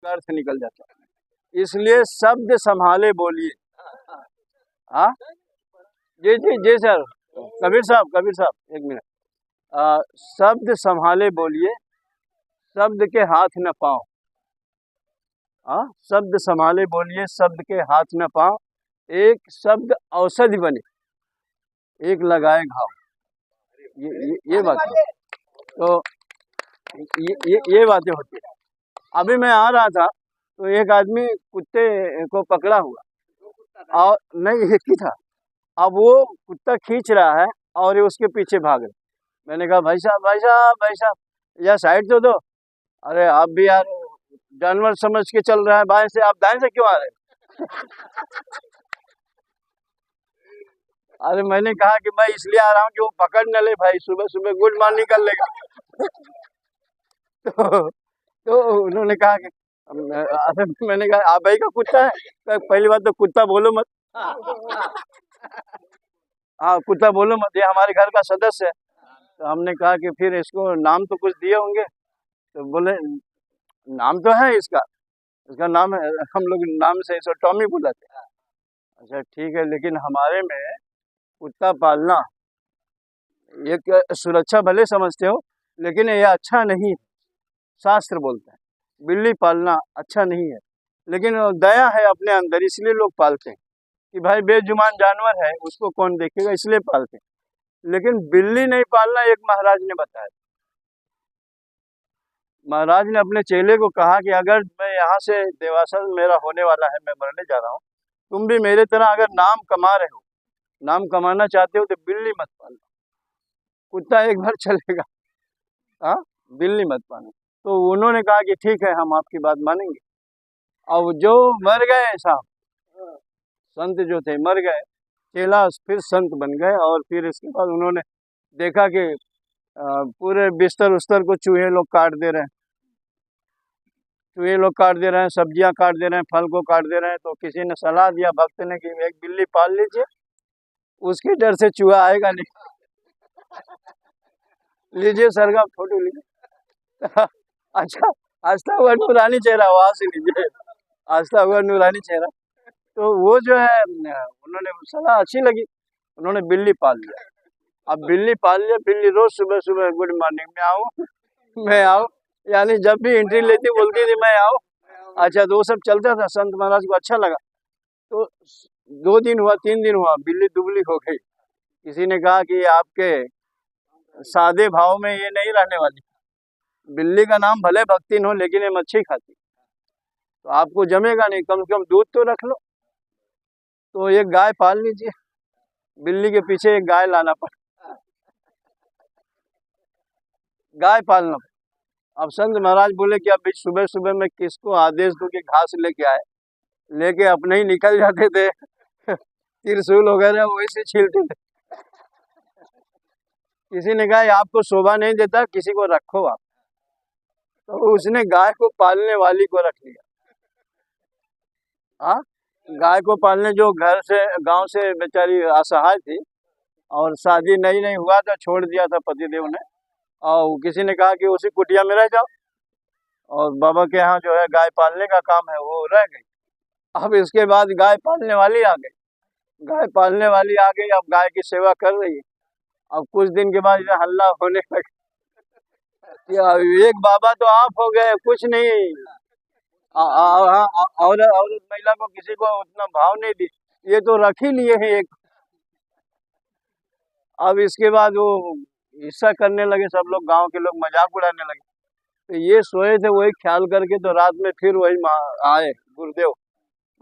का अर्थ निकल जाता है। इसलिए शब्द संभाले बोलिए। हाँ जी जी जी सर, कबीर साहब एक मिनट। शब्द संभाले बोलिए, शब्द के हाथ न पाओ। हाँ, शब्द संभाले बोलिए, शब्द के हाथ न पाओ। एक शब्द औषधि बने, एक लगाए घाव। ये बात है। तो ये बातें होती है। अभी मैं आ रहा था तो एक आदमी कुत्ते को पकड़ा हुआ, और नहीं एक ही था। अब वो कुत्ता खींच रहा है और ये उसके पीछे भाग रहे। मैंने कहा भाई साहब या साइड तो दो। अरे आप भी यार जानवर समझ के चल रहा है बाएं से, आप दाएं से क्यों आ रहे हैं? अरे मैंने कहा कि मैं इसलिए आ रहा हूँ कि वो पकड़ न ले भाई, सुबह सुबह गुड मॉर्निंग कर लेगा। तो उन्होंने कहा कि अरे मैंने कहा आप भाई का कुत्ता है? तो पहली बात तो कुत्ता बोलो मत। हाँ कुत्ता बोलो मत, ये हमारे घर का सदस्य है। तो हमने कहा कि फिर इसको नाम तो कुछ दिए होंगे। तो बोले नाम तो है इसका नाम है, हम लोग नाम से इसको टॉमी बुलाते हैं। अच्छा ठीक है, लेकिन हमारे में कुत्ता पालना एक सुरक्षा भले समझते हो, लेकिन ये अच्छा नहीं है। शास्त्र बोलते हैं बिल्ली पालना अच्छा नहीं है, लेकिन दया है अपने अंदर इसलिए लोग पालते हैं कि भाई बेजुबान जानवर है उसको कौन देखेगा, इसलिए पालते हैं। लेकिन बिल्ली नहीं पालना, एक महाराज ने बताया। महाराज ने अपने चेले को कहा कि अगर मैं यहाँ से देवासन मेरा होने वाला है, मैं मरने जा रहा हूँ, तुम भी मेरे तरह अगर नाम कमा रहे हो, नाम कमाना चाहते हो, तो बिल्ली मत पालना। कुत्ता एक बार चलेगा, हाँ बिल्ली मत पालना। तो उन्होंने कहा कि ठीक है हम आपकी बात मानेंगे। अब जो मर गए साहब, संत जो थे मर गए, चेला फिर संत बन गए। और फिर इसके बाद उन्होंने देखा कि पूरे बिस्तर उस्तर को चूहे लोग काट दे रहे हैं, सब्जियां काट दे रहे हैं, फल को काट दे रहे हैं। तो किसी ने सलाह दिया भक्त ने कि एक बिल्ली पाल लीजिए, उसके डर से चूहा आएगा नहीं। लीजिए सर का फोटो लीजिए। अच्छा, आस्था हुआ नूरानी चेहरा, वहां से लीजिए, आस्था हुआ नूरानी चेहरा। तो वो जो है उन्होंने सलाह अच्छी लगी, उन्होंने बिल्ली पाल लिया। अब बिल्ली पाल लिया, बिल्ली रोज सुबह सुबह गुड मॉर्निंग मैं आऊँ, यानी जब भी एंट्री लेती बोलती थी मैं आऊँ। अच्छा, तो वो सब चलता था, संत महाराज को अच्छा लगा। तो 2 दिन हुआ, 3 दिन हुआ, बिल्ली दुबली हो गई। किसी ने कहा कि आपके सादे भाव में ये नहीं रहने वाली, बिल्ली का नाम भले भक्तिन हो लेकिन ये मच्छी खाती, तो आपको जमेगा नहीं, कम से कम दूध तो रख लो। तो एक गाय पाल लीजिए, बिल्ली के पीछे एक गाय लाना पड़ा, गाय पालना। अब संत महाराज बोले कि अब सुबह सुबह मैं किसको आदेश दूं कि घास लेके आए, लेके अपने ही निकल जाते थे। त्रिशूल वगैरह वैसे छीलते थे। किसी ने कहा आपको शोभा नहीं देता, किसी को रखो आप। तो उसने गाय को पालने वाली को रख लिया। हाँ, गाय को पालने, जो घर से गांव से बेचारी असहाय थी और शादी नहीं हुआ था, छोड़ दिया था पतिदेव ने, और किसी ने कहा कि उसी कुटिया में रह जाओ, और बाबा के यहाँ जो है गाय पालने का काम है, वो रह गई। अब इसके बाद गाय पालने वाली आ गई, अब गाय की सेवा कर रही है। अब कुछ दिन के बाद हल्ला होने लगा, एक बाबा तो आप हो गए, कुछ नहीं। औरत महिला को किसी को उतना भाव नहीं दी, ये तो रख ही लिए हैं एक। अब इसके बाद वो हिस्सा करने लगे, सब लोग, गांव के लोग मजाक उड़ाने लगे। तो ये सोए थे, वही ख्याल करके, तो रात में फिर वही आए गुरुदेव,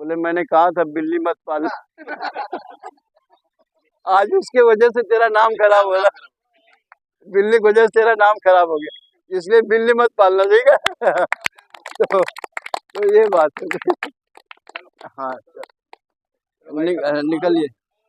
बोले मैंने कहा था बिल्ली मत पालना। आज उसके वजह से तेरा नाम खराब हो रहा, बिल्ली की वजह से तेरा नाम खराब हो गया, इसलिए बिल्ली मत पालना, ठीक है। तो ये बात है। हाँ निकलिए।